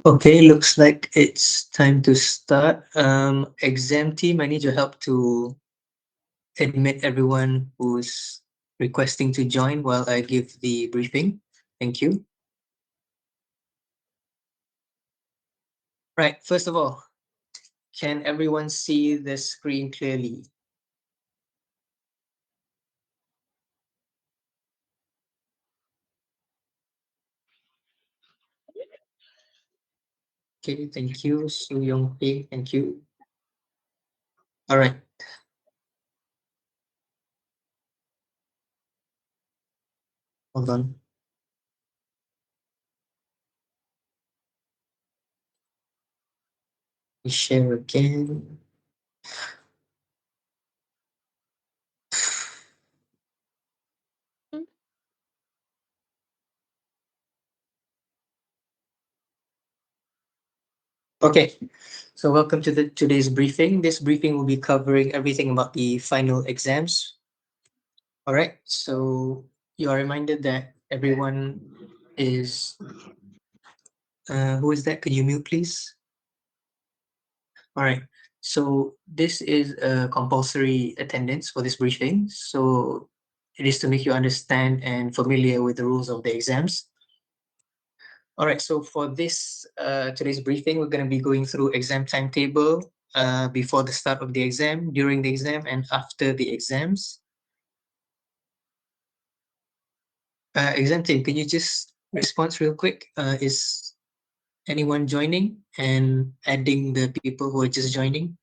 Okay, looks like it's time to start. Exam team, I need your help to admit everyone who's requesting to join while I give the briefing. Thank you. Right, first of all, can everyone see the screen clearly? Okay, thank you. Su Yong Ping, thank you. All right, hold on. We share again. Okay, so welcome to today's briefing. This briefing will be covering everything about the final exams. All right, so you are reminded that everyone is, who is that? Could you mute, please? All right, so this is a compulsory attendance for this briefing. So it is to make you understand and familiar with the rules of the exams. All right, so for this today's briefing, we're going to be going through exam timetable before the start of the exam, during the exam, and after the exams. Exam team, can you just respond real quick? Is anyone joining and adding the people who are just joining?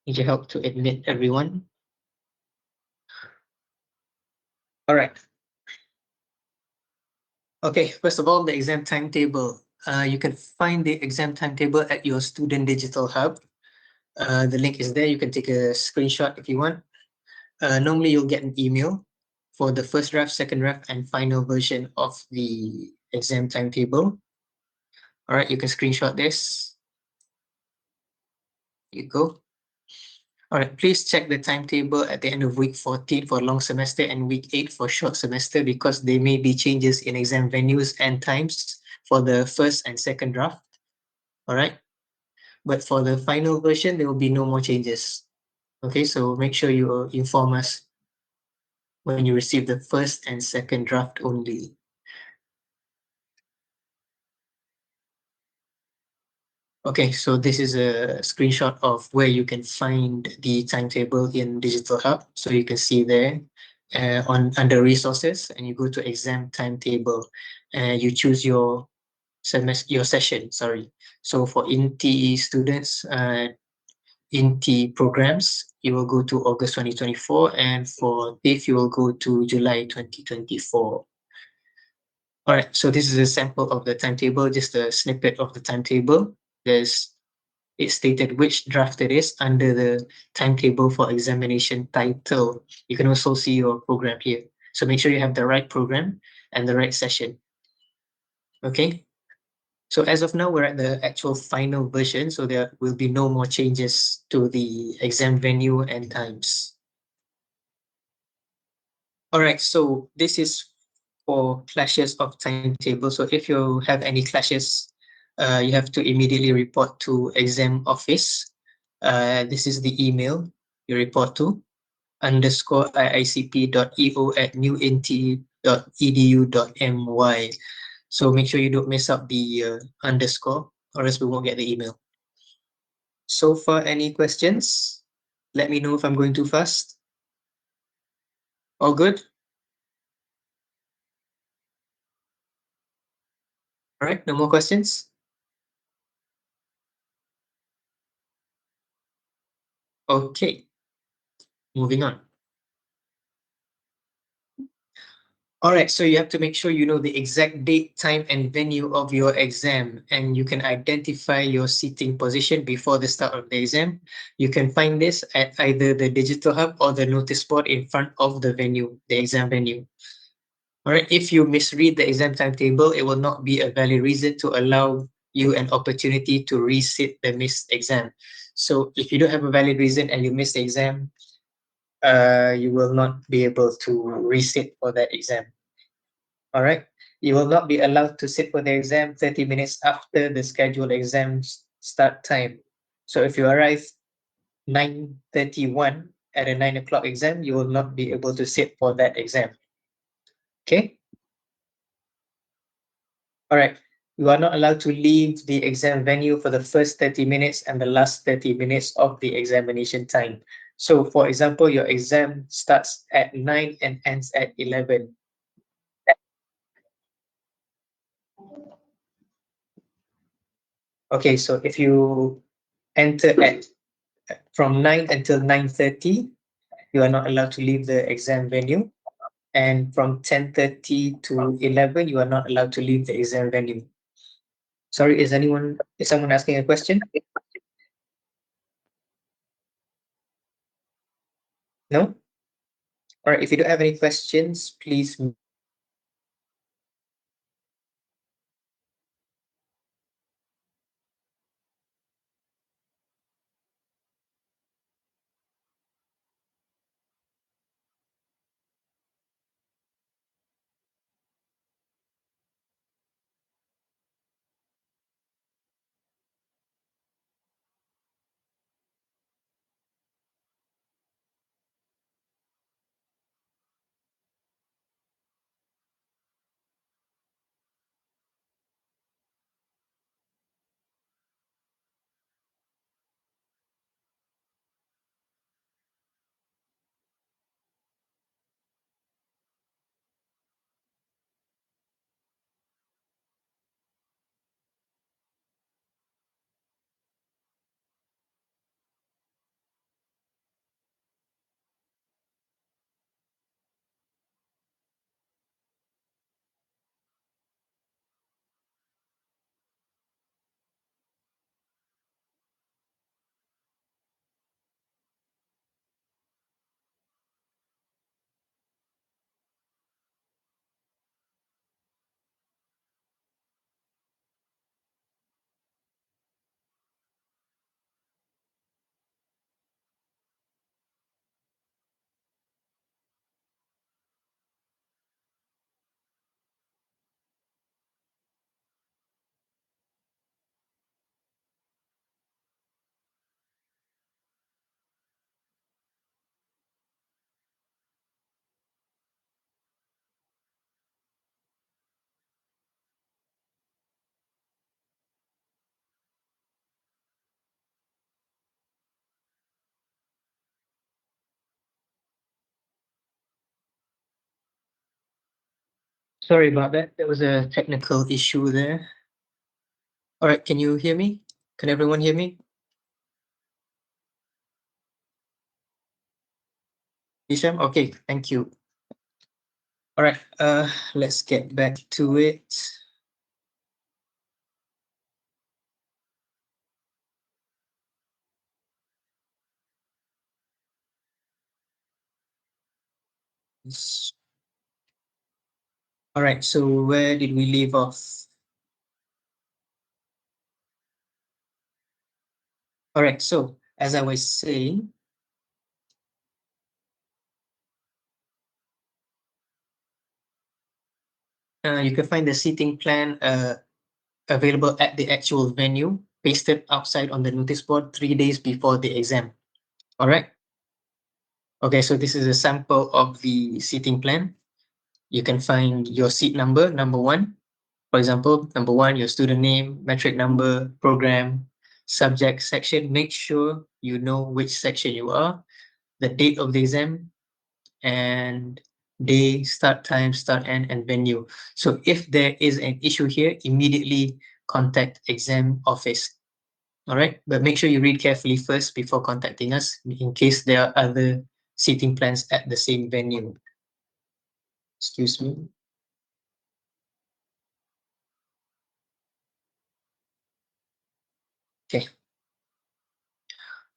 Need your help to admit everyone. All right. Okay, first of all, the exam timetable. You can find the exam timetable at your student digital hub. The link is there. You can take a screenshot if you want. Normally, you'll get an email for the first draft, second draft, and final version of the exam timetable. All right, you can screenshot this. Here you go. All right, please check the timetable at the end of week 14 for long semester and week 8 for short semester because there may be changes in exam venues and times for the first and second draft. All right, but for the final version, there will be no more changes. Okay, so make sure you inform us when you receive the first and second draft only. Okay, so this is a screenshot of where you can find the timetable in Digital Hub. So you can see there on under resources, and you go to exam timetable, and you choose your semester, your session. Sorry. So for INTI students, INTI programs, you will go to August 2024, and for TAFE, you will go to July 2024. All right, so this is a sample of the timetable, just a snippet of the timetable. There's it stated which draft it is under the timetable for examination title. You can also see your program here. So make sure you have the right program and the right session. Okay. So as of now, we're at the actual final version. So there will be no more changes to the exam venue and times. All right. So this is for clashes of timetable. So if you have any clashes, you have to immediately report to exam office. This is the email you report to underscore iicp.eo at newnt.edu.my. So make sure you don't mess up the underscore or else we won't get the email. So far, any questions? Let me know if I'm going too fast. All good? All right, no more questions? Okay, moving on. All right, so you have to make sure you know the exact date, time, and venue of your exam, and you can identify your seating position before the start of the exam. You can find this at either the digital hub or the notice board in front of the venue, the exam venue. All right, if you misread the exam timetable, it will not be a valid reason to allow you an opportunity to resit the missed exam. So if you don't have a valid reason and you miss the exam, you will not be able to resit for that exam. All right. You will not be allowed to sit for the exam 30 minutes after the scheduled exam start time. So if you arrive 9:31 at a 9 o'clock exam, you will not be able to sit for that exam. Okay. All right. You are not allowed to leave the exam venue for the first 30 minutes and the last 30 minutes of the examination time. So, for example, your exam starts at 9 and ends at 11. Okay, so if you enter at from 9 until 9:30, you are not allowed to leave the exam venue. And from 10:30 to 11, you are not allowed to leave the exam venue. Sorry, is someone asking a question? No? All right, if you don't have any questions, please. Sorry about that. There was a technical issue there. All right, can you hear me? Can everyone hear me? Hisham? Okay, thank you. All right, let's get back to it. All right, so where did we leave off? All right, so as I was saying, you can find the seating plan available at the actual venue, pasted outside on the notice board 3 days before the exam. All right. Okay, so this is a sample of the seating plan. You can find your seat number, number one. For example, number one, your student name, metric number, program, subject, section. Make sure you know which section you are, the date of the exam, and day, start time, start end, and venue. So if there is an issue here, immediately contact exam office. All right, but make sure you read carefully first before contacting us in case there are other seating plans at the same venue. Excuse me. Okay.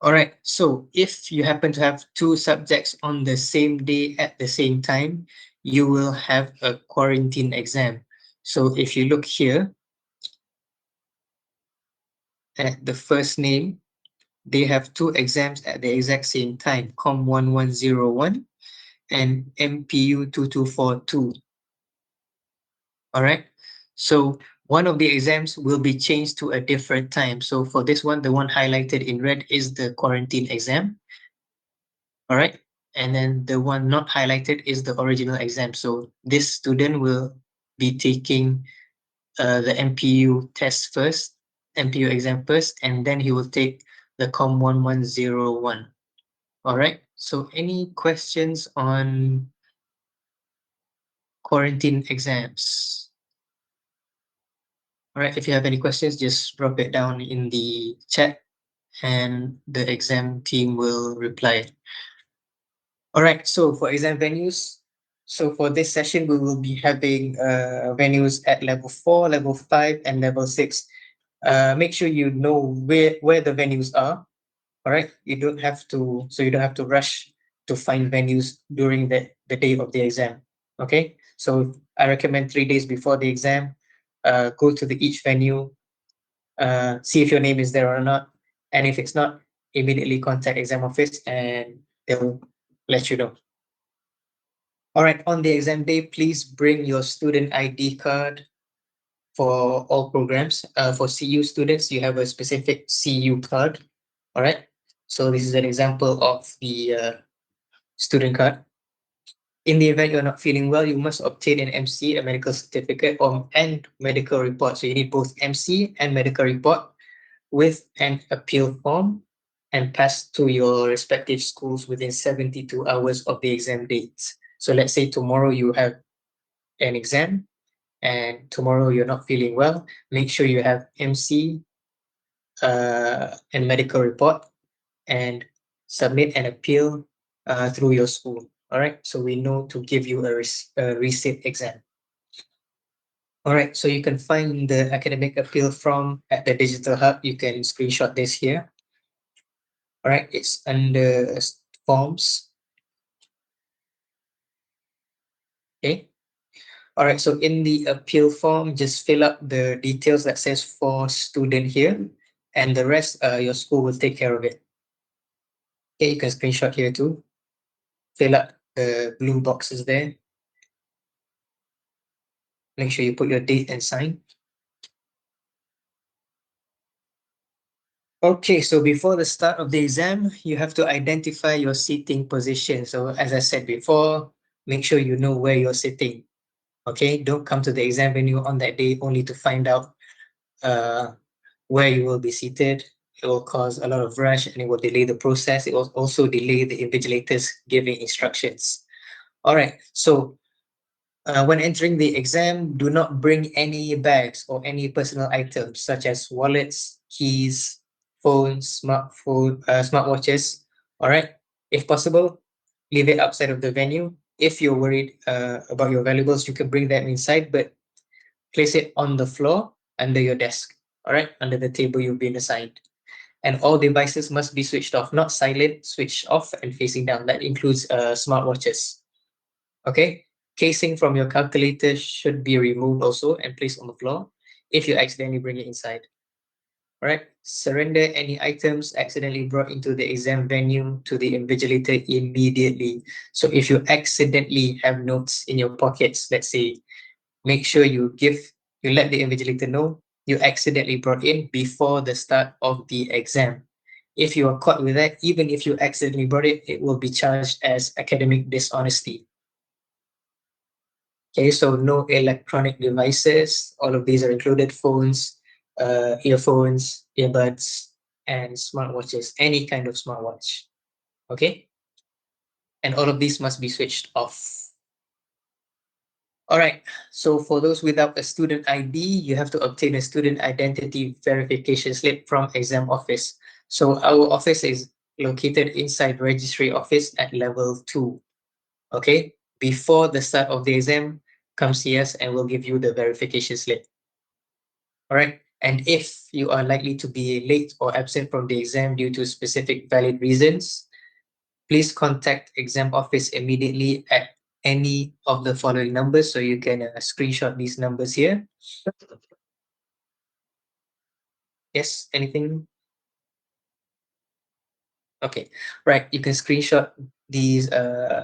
All right. So if you happen to have two subjects on the same day at the same time, you will have a quarantine exam. So if you look here at the first name, they have two exams at the exact same time, COM 1101 and MPU 2242. All right. So one of the exams will be changed to a different time. So for this one, the one highlighted in red is the quarantine exam. All right. And then the one not highlighted is the original exam. So this student will be taking the MPU test first, MPU exam first, and then he will take the COM 1101. All right. So any questions on quarantine exams? All right. If you have any questions, just drop it down in the chat and the exam team will reply. All right. So for exam venues, so for this session, we will be having venues at level 4, level 5, and level 6. Make sure you know where the venues are. All right. You don't have to rush to find venues during the day of the exam. Okay. So I recommend 3 days before the exam, go to each venue, see if your name is there or not. And if it's not, immediately contact exam office and they'll let you know. All right, on the exam day, please bring your student ID card for all programs. For CU students, you have a specific CU card. All right. So this is an example of the student card. In the event you're not feeling well, you must obtain an MC, a medical certificate, and medical report. So you need both MC and medical report with an appeal form and pass to your respective schools within 72 hours of the exam dates. So let's say tomorrow you have an exam and tomorrow you're not feeling well, make sure you have MC and medical report and submit an appeal through your school. All right, so we know to give you a receipt exam. All right, so you can find the academic appeal from at the digital hub. You can screenshot this here. All right, it's under forms. Okay. All right, so in the appeal form, just fill up the details that says for student here, and the rest, your school will take care of it. Okay, you can screenshot here too. Fill up the blue boxes there. Make sure you put your date and sign. Okay, so before the start of the exam, you have to identify your seating position. So as I said before, make sure you know where you're sitting. Okay, don't come to the exam venue on that day only to find out uh, where you will be seated. It will cause a lot of rush and it will delay the process. It will also delay the invigilators giving instructions. All right, so when entering the exam, do not bring any bags or any personal items such as wallets, keys, phones, smartwatches. All right. If possible, leave it outside of the venue. If you're worried about your valuables, you can bring them inside, but place it on the floor under your desk. All right, under the table you've been assigned. And all devices must be switched off, not silent, switched off and facing down. That includes smartwatches. Okay, casing from your calculator should be removed also and placed on the floor if you accidentally bring it inside. All right, surrender any items accidentally brought into the exam venue to the invigilator immediately. So if you accidentally have notes in your pockets, let's say, make sure you let the invigilator know you accidentally brought in before the start of the exam. If you are caught with that, even if you accidentally brought it, it will be charged as academic dishonesty. Okay, so no electronic devices. All of these are included: phones, earphones, earbuds, and smartwatches. Any kind of smartwatch. Okay, and all of these must be switched off. All right. So for those without a student ID, you have to obtain a student identity verification slip from exam office. So our office is located inside registry office at level 2. Okay. before the start of the exam, come see us and we'll give you the verification slip. All right. And if you are likely to be late or absent from the exam due to specific valid reasons, please contact exam office immediately at any of the following numbers. So you can screenshot these numbers here. Yes, anything? Okay, right. You can screenshot these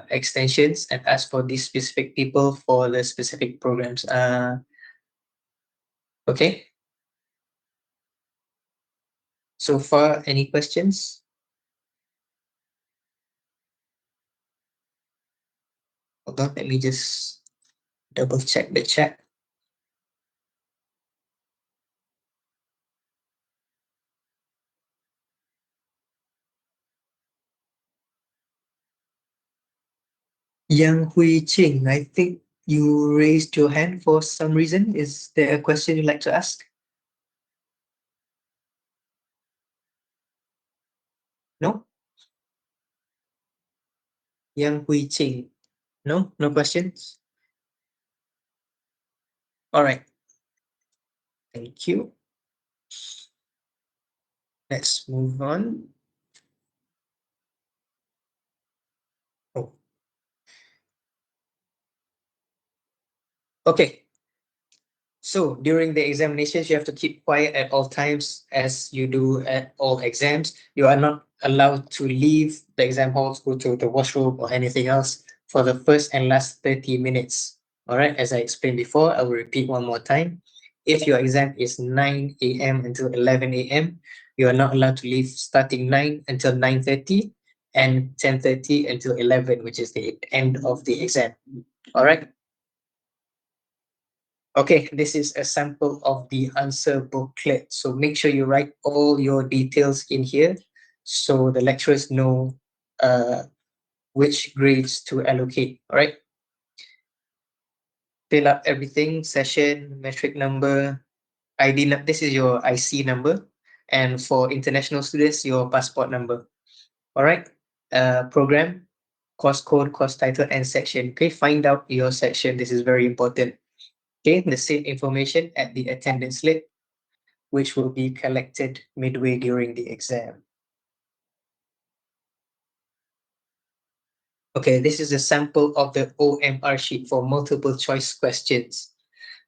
extensions and ask for these specific people for the specific programs. Okay. So far, any questions? Hold on, let me just double check the chat. Yang Hui Ching, I think you raised your hand for some reason. Is there a question you'd like to ask? No? Yang Hui Ching. No? No questions? All right. Thank you. Let's move on. Oh, okay. So during the examinations, you have to keep quiet at all times, as you do at all exams. You are not allowed to leave the exam hall to go to the washroom or anything else for the first and last 30 minutes. All right, as I explained before, I will repeat one more time. If your exam is 9 a.m. until 11 a.m., you are not allowed to leave starting 9 until 9:30 and 10:30 until 11, which is the end of the exam. All right. Okay, this is a sample of the answer booklet. So make sure you write all your details in here so the lecturers know uh, which grades to allocate. All right, fill up everything, session, metric number, ID. This is your IC number. And for international students, your passport number. All right, program, course code, course title, and section. Okay, find out your section. This is very important. Okay, the same information at the attendance slip, which will be collected midway during the exam. Okay, this is a sample of the OMR sheet for multiple choice questions.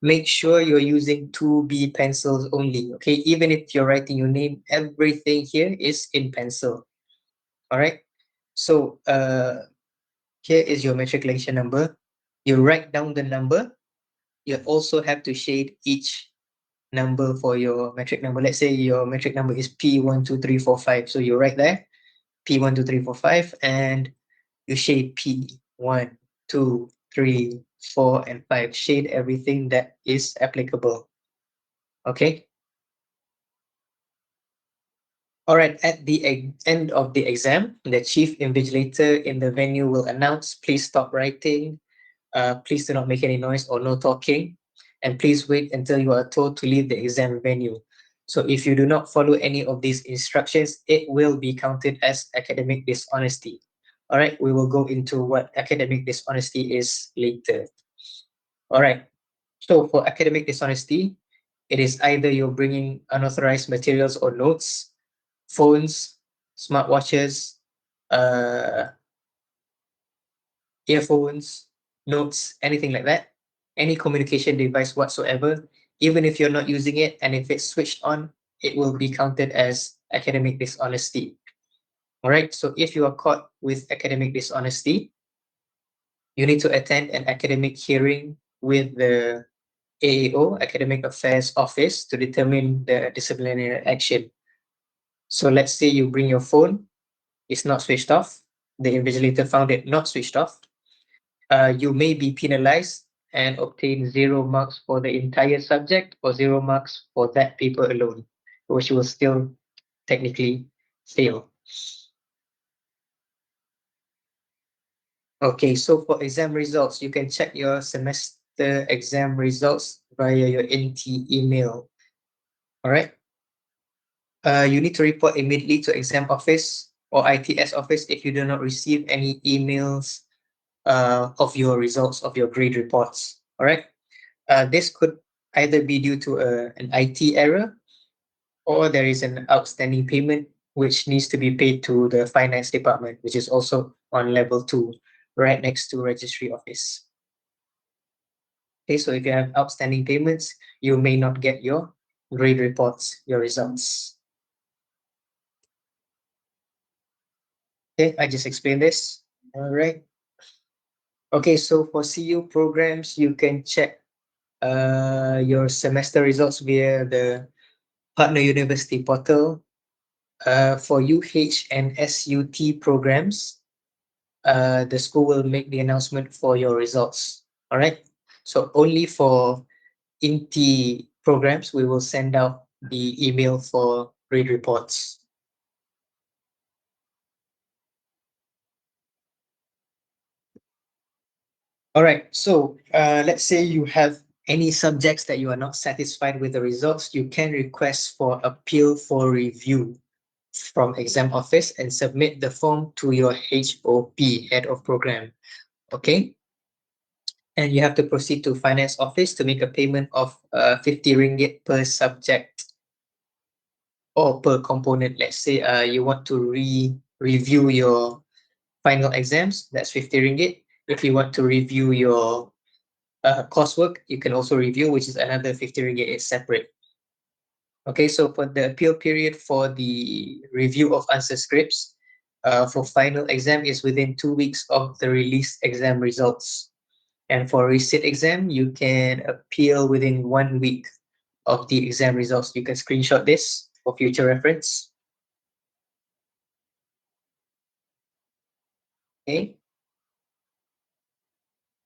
Make sure you're using 2B pencils only, okay? Even if you're writing your name, everything here is in pencil, all right? So here is your matriculation number. You write down the number. You also have to shade each number for your metric number. Let's say your metric number is P12345. So you write there P12345 and you shade P1, 2, 3, 4, and 5. Shade everything that is applicable. Okay. All right. At the end of the exam, the chief invigilator in the venue will announce, please stop writing. Please do not make any noise or no talking. And please wait until you are told to leave the exam venue. So if you do not follow any of these instructions, it will be counted as academic dishonesty. All right, we will go into what academic dishonesty is later. All right, so for academic dishonesty, it is either you're bringing unauthorized materials or notes, phones, smartwatches, uh, earphones, notes, anything like that, any communication device whatsoever, even if you're not using it and if it's switched on, it will be counted as academic dishonesty. All right, so if you are caught with academic dishonesty, you need to attend an academic hearing with the AAO, Academic Affairs Office, to determine the disciplinary action. So let's say you bring your phone, it's not switched off, the invigilator found it not switched off, you may be penalized and obtain 0 marks for the entire subject or 0 marks for that paper alone, which will still technically fail. Okay, so for exam results, you can check your semester exam results via your NT email. All right. You need to report immediately to exam office or ITS office if you do not receive any emails of your results of your grade reports. All right. This could either be due to an IT error, or there is an outstanding payment which needs to be paid to the finance department, which is also on level 2, right next to registry office. Okay, so if you have outstanding payments, you may not get your grade reports, your results. Okay, I just explained this. All right. Okay, so for CU programs, you can check your semester results via the partner university portal. For UH and SUT programs, the school will make the announcement for your results. All right. So only for INTI programs, we will send out the email for grade reports. All right. So let's say you have any subjects that you are not satisfied with the results, you can request for appeal for review from exam office and submit the form to your HOP, head of program. Okay. And you have to proceed to finance office to make a payment of 50 ringgit per subject or per component. Let's say you want to review your final exams, that's 50 ringgit. If you want to review your coursework, you can also review, which is another 50 ringgit. It's separate. Okay, so for the appeal period for the review of answer scripts, for final exam is within 2 weeks of the released exam results. And for resit exam, you can appeal within 1 week of the exam results. You can screenshot this for future reference. Okay.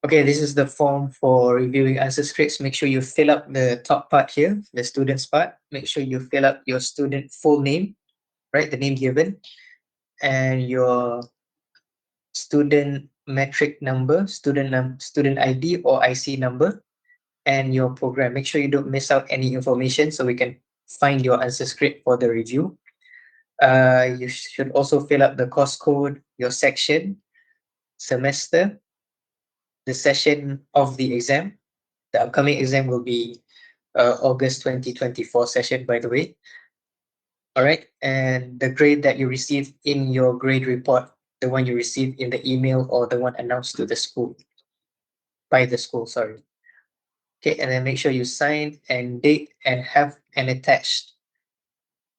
Okay, this is the form for reviewing answer scripts. Make sure you fill up the top part here, the student's part. Make sure you fill up your student full name, right? The name given, and your student metric number, student ID or IC number, and your program. Make sure you don't miss out any information so we can find your answer script for the review. You should also fill up the course code, your section, semester, the session of the exam. The upcoming exam will be August 2024 session, by the way. All right. And the grade that you received in your grade report, the one you received in the email or the one announced to the school, by the school, sorry. Okay. And then make sure you sign and date and have an attached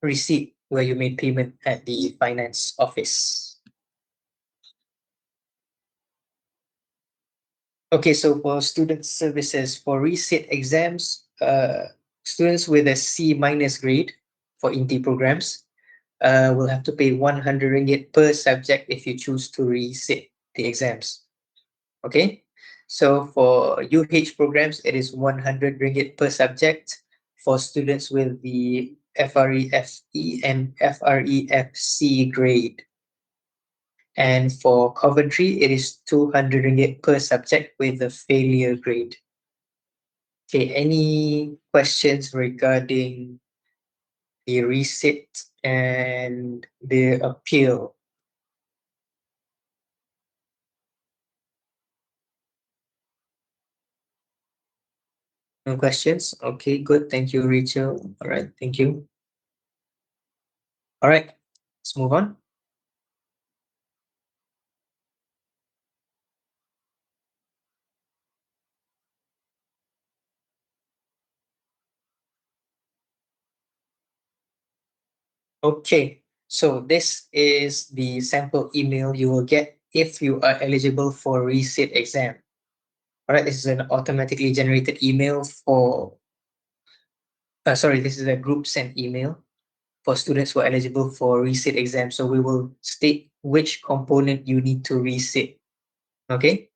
receipt where you made payment at the finance office. Okay, so for student services, for resit exams, students with a C minus grade for INTI programs will have to pay 100 ringgit per subject if you choose to resit the exams. Okay, so for UH programs, it is 100 ringgit per subject for students with the FREFE and FREFC grade. And for Coventry, it is 200 ringgit per subject with the failure grade. Okay, any questions regarding the resit and the appeal? No questions? Okay, good. Thank you, Rachel. All right, thank you. All right, let's move on. Okay, so this is the sample email you will get if you are eligible for resit exam. All right, this is an automatically generated email for, sorry, this is a group sent email for students who are eligible for resit exam. So we will state which component you need to resit. Okay,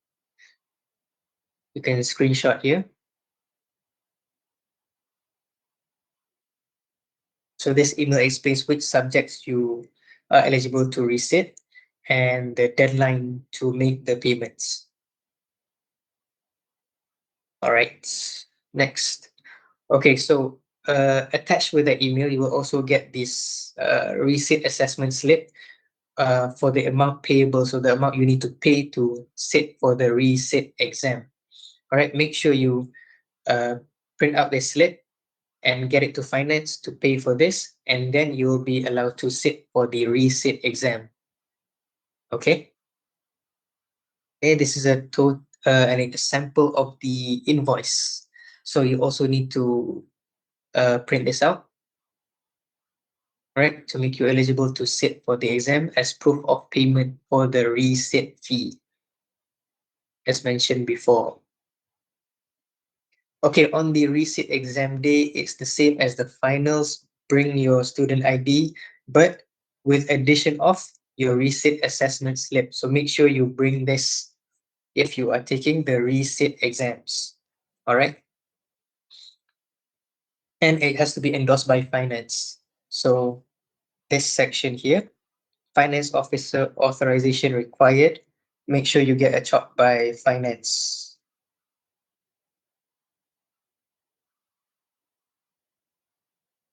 you can screenshot here. So this email explains which subjects you are eligible to resit and the deadline to make the payments. All right, next. Okay, so attached with the email, you will also get this receipt assessment slip. for the amount payable, so the amount you need to pay to sit for the resit exam. All right, make sure you print out the slip and get it to finance to pay for this, and then you will be allowed to sit for the resit exam. Okay. Okay, this is an example of the invoice. So you also need to print this out, right, to make you eligible to sit for the exam as proof of payment for the resit fee, as mentioned before. Okay, on the resit exam day, it's the same as the finals. Bring your student ID, but with addition of your resit assessment slip. So make sure you bring this if you are taking the resit exams. All right. And it has to be endorsed by finance. So this section here, finance officer authorization required. Make sure you get a chop by finance.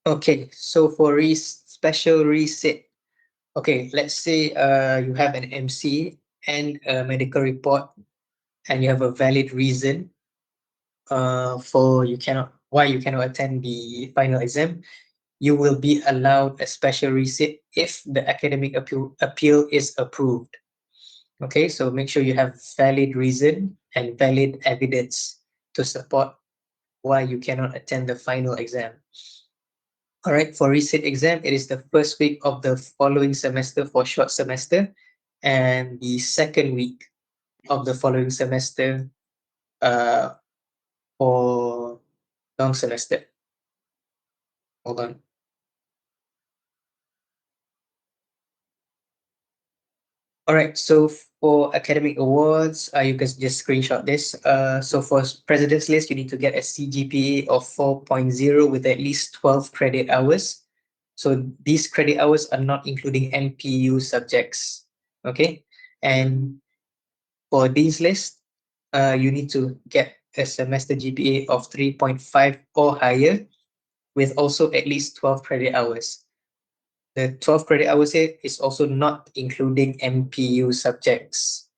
Okay, so for special resit, okay, let's say you have an MC and a medical report, and you have a valid reason for why you cannot attend the final exam. You will be allowed a special resit if the academic appeal is approved. Okay, so make sure you have valid reason and valid evidence to support why you cannot attend the final exam. All right, for resit exam, it is the first week of the following semester for short semester and the second week of the following semester uh, for long semester. Hold on. All right, so for academic awards, you can just screenshot this. So for President's List, you need to get a CGPA of 4.0 with at least 12 credit hours. So these credit hours are not including NPU subjects. Okay, and for these lists, you need to get a semester GPA of 3.5 or higher with also at least 12 credit hours. The 12 credit hours here is also not including NPU subjects.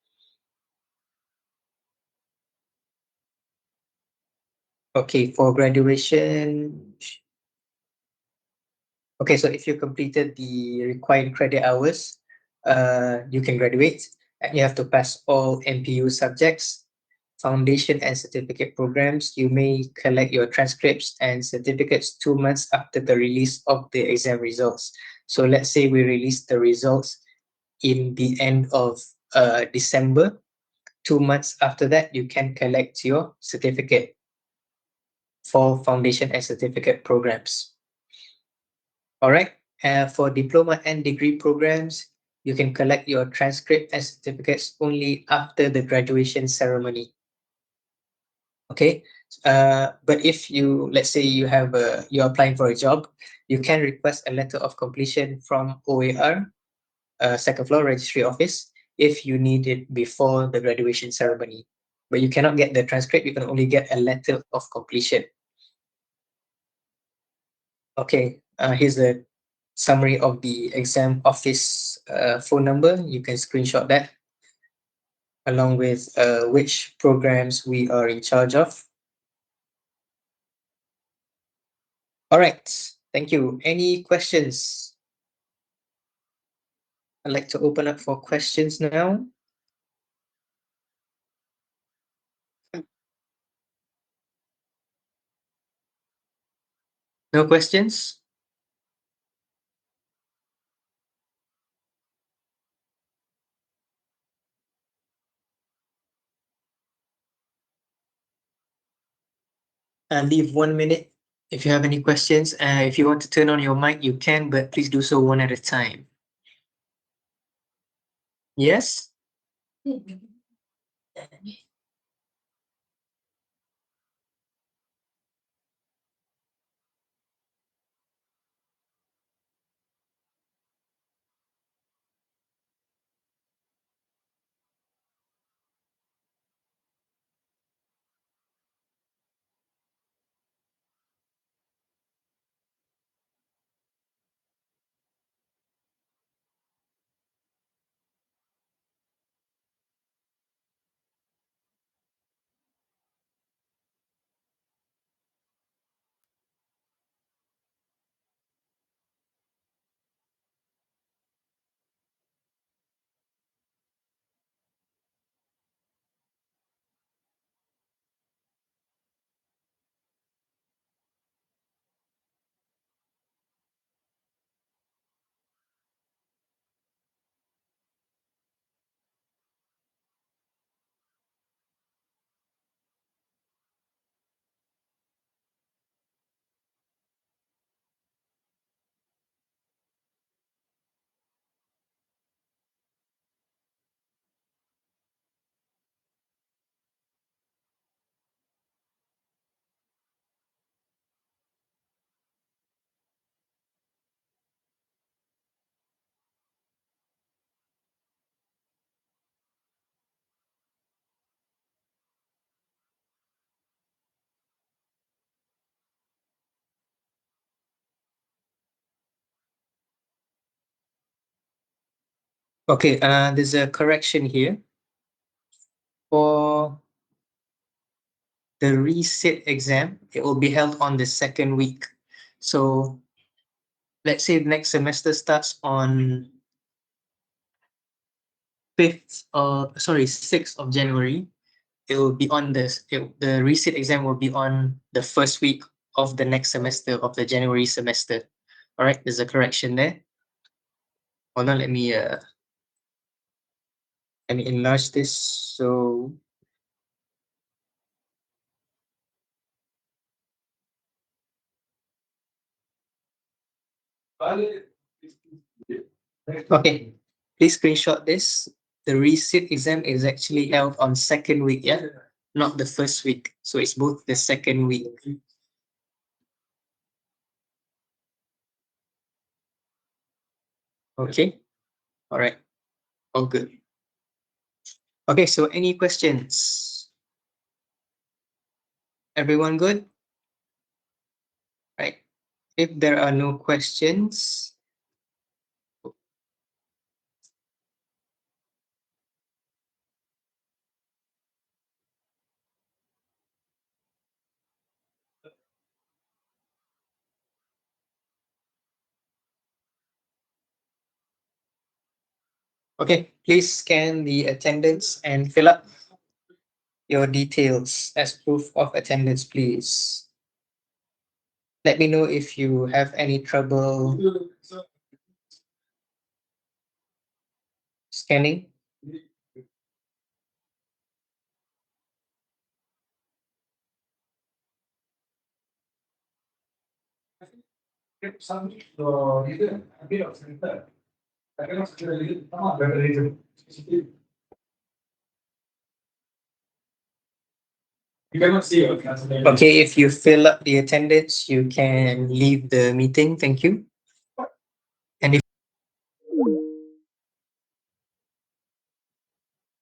Okay, for graduation, okay, so if you completed the required credit hours, you can graduate, and you have to pass all NPU subjects, foundation and certificate programs. You may collect your transcripts and certificates 2 months after the release of the exam results. So let's say we release the results in the end of December. 2 months after that, you can collect your certificate for foundation and certificate programs. All right. For diploma and degree programs, you can collect your transcript and certificates only after the graduation ceremony. Okay. But if you, let's say you're applying for a job, you can request a letter of completion from OAR, second floor registry office, if you need it before the graduation ceremony. But you cannot get the transcript, you can only get a letter of completion. Okay, here's a summary of the exam office phone number. You can screenshot that along with which programs we are in charge of. All right, thank you. Any questions? I'd like to open up for questions now. No questions? Leave 1 minute if you have any questions. If you want to turn on your mic, you can, but please do so one at a time. Yes? Okay, there's a correction here for the resit exam. It will be held on the second week. So let's say the next semester starts on 6th of January. It will be on the resit exam will be on the first week of the next semester of the January semester. All right, there's a correction there. Hold on, let me enlarge this. So okay, please screenshot this. The resit exam is actually held on second week, yeah, not the first week. So it's both the second week. Okay, all right, all good. Okay, so any questions? Everyone good? Right. If there are no questions, okay, please scan the attendance and fill up your details as proof of attendance, please. Let me know if you have any trouble scanning. Okay, if you fill up the attendance, you can leave the meeting. Thank you.